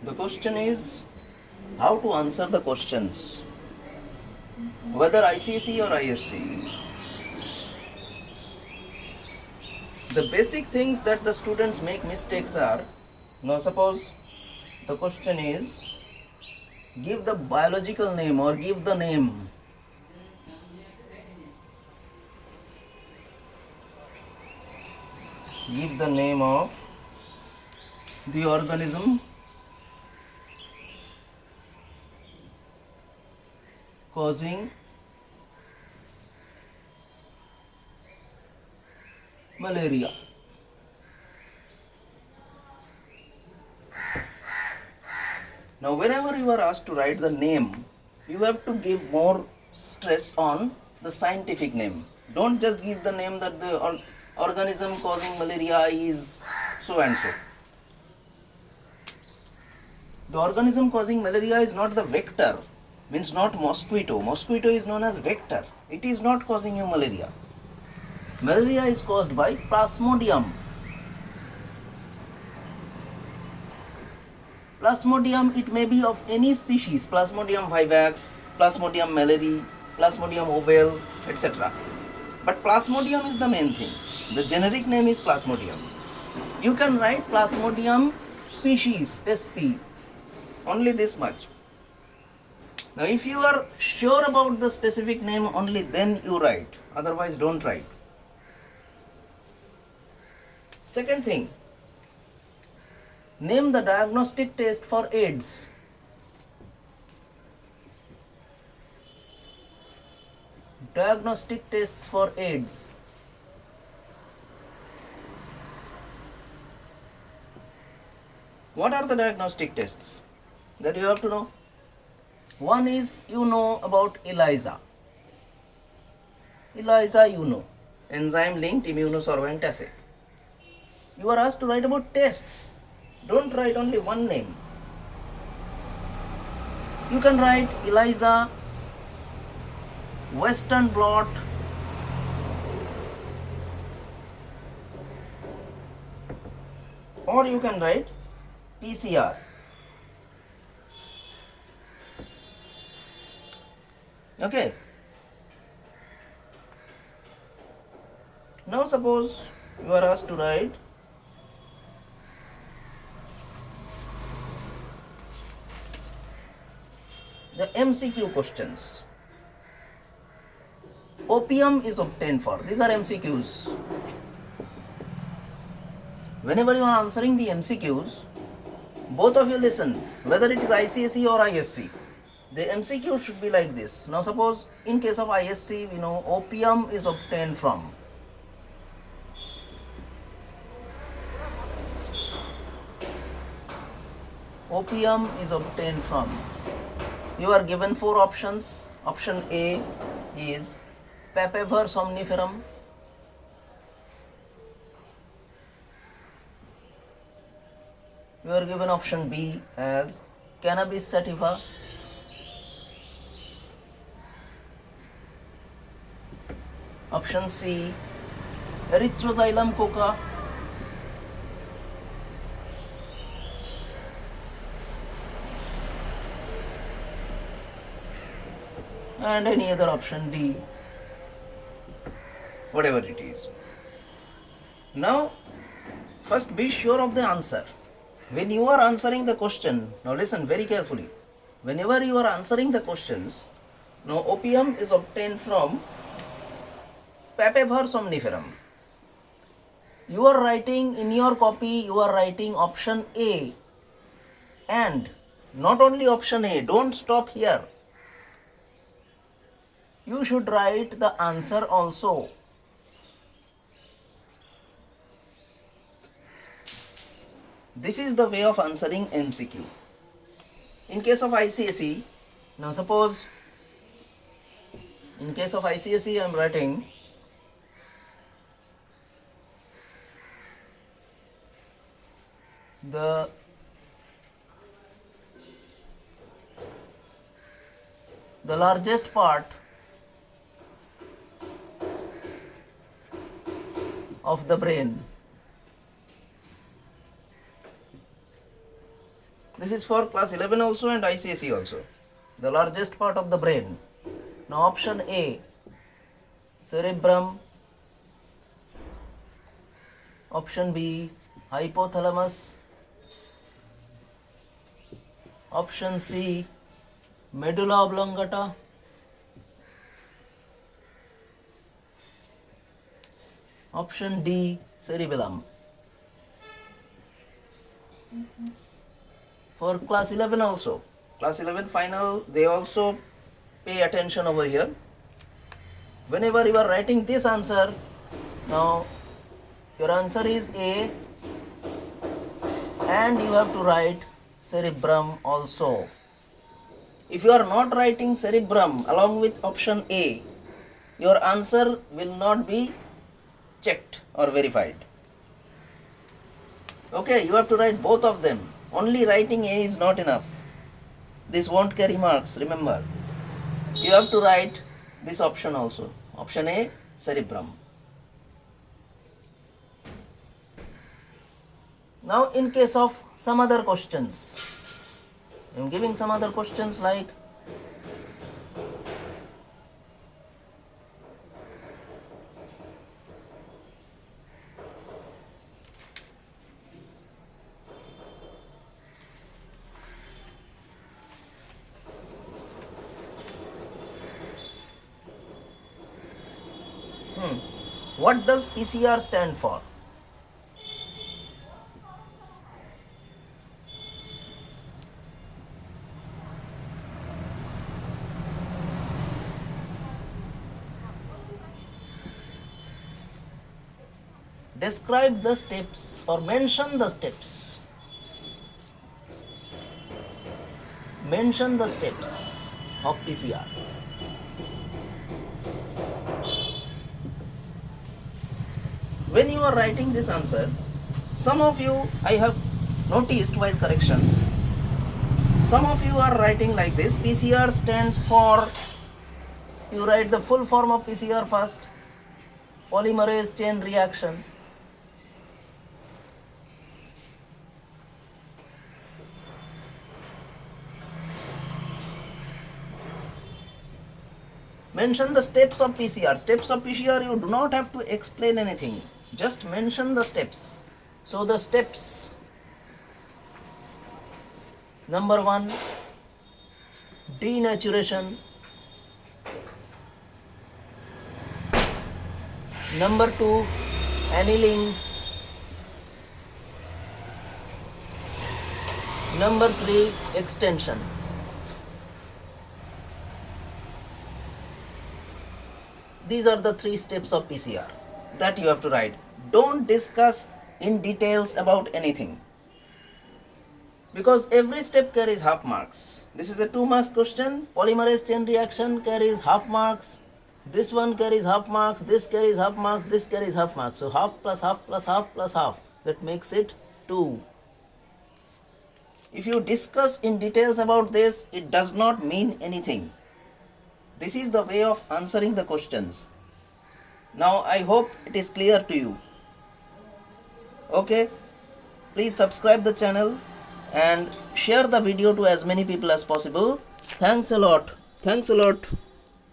The question is how to answer the questions, whether ICSE or ISC. The basic things that the students make mistakes are, now suppose the question is give the biological name or give the name. Give the name of the organism causing malaria. Now, whenever you are asked to write the name, you have to give more stress on the scientific name. Don't just give the name that the organism causing malaria is so and so. The organism causing malaria is not the vector, means not mosquito. Mosquito is known as vector. It is not causing you malaria. Malaria is caused by Plasmodium. Plasmodium, it may be of any species, Plasmodium vivax, Plasmodium malari, Plasmodium ovale, etc. But Plasmodium is the main thing. The generic name is Plasmodium. You can write Plasmodium species, SP, only this much. Now if you are sure about the specific name, only then you write, otherwise don't write. Second thing, name the diagnostic test for AIDS. Diagnostic tests for AIDS. What are the diagnostic tests that you have to know? One is, you know about ELISA. ELISA you know, enzyme linked immunosorbent assay. You are asked to write about tests. Don't write only one name. You can write ELISA, Western blot, or you can write PCR. Okay. Now suppose you are asked to write the MCQ questions. Opium is obtained for. These are MCQs. Whenever you are answering the MCQs, both of you listen, whether it is ICSE or ISC. The MCQ should be like this. Now suppose in case of ISC, we know opium is obtained from. Opium is obtained from. You are given 4 options. Option A is Papaver somniferum. You are given option B as Cannabis sativa. Option C, Erythroxylum coca. And any other option D, whatever it is. Now, first be sure of the answer. When you are answering the question, now listen very carefully. Whenever you are answering the questions, now opium is obtained from Papaver somniferum. You are writing in your copy, you are writing option A, and not only option A, don't stop here. You should write the answer also. This is the way of answering MCQ. In case of ICSE, now suppose in case of ICSE I am writing the largest part of the brain This is for class 11 also and ICSE also. The largest part of the brain. Now option A, cerebrum. Option B, hypothalamus. Option C, medulla oblongata. Option D, cerebellum. For class 11 also, class 11 final, they also pay attention over here. Whenever you are writing this answer, now your answer is A and you have to write cerebrum also. If you are not writing cerebrum along with option A, your answer will not be checked or verified. Okay, you have to write both of them. Only writing A is not enough. This won't carry marks, remember. You have to write this option also. Option A, cerebrum. Now in case of some other questions, I am giving some other questions like what does PCR stand for? Describe the steps or mention the steps. Mention the steps of PCR. When you are writing this answer, some of you, I have noticed while correction, some of you are writing like this. PCR stands for, you write the full form of PCR first, polymerase chain reaction. Mention the steps of PCR. Steps of PCR, you do not have to explain anything. Just mention the steps. So the steps, number 1, denaturation. Number 2, annealing. Number 3, extension. These are the 3 steps of PCR that you have to write. Don't discuss in details about anything, because every step carries half marks. This is a 2 marks question. Polymerase chain reaction carries half marks. This one carries half marks. This carries half marks. This carries half marks. So half plus half plus half plus half. That makes it 2. If you discuss in details about this, it does not mean anything. This is the way of answering the questions. Now I hope it is clear to you. Okay, please subscribe the channel and share the video to as many people as possible. Thanks a lot. Thanks a lot.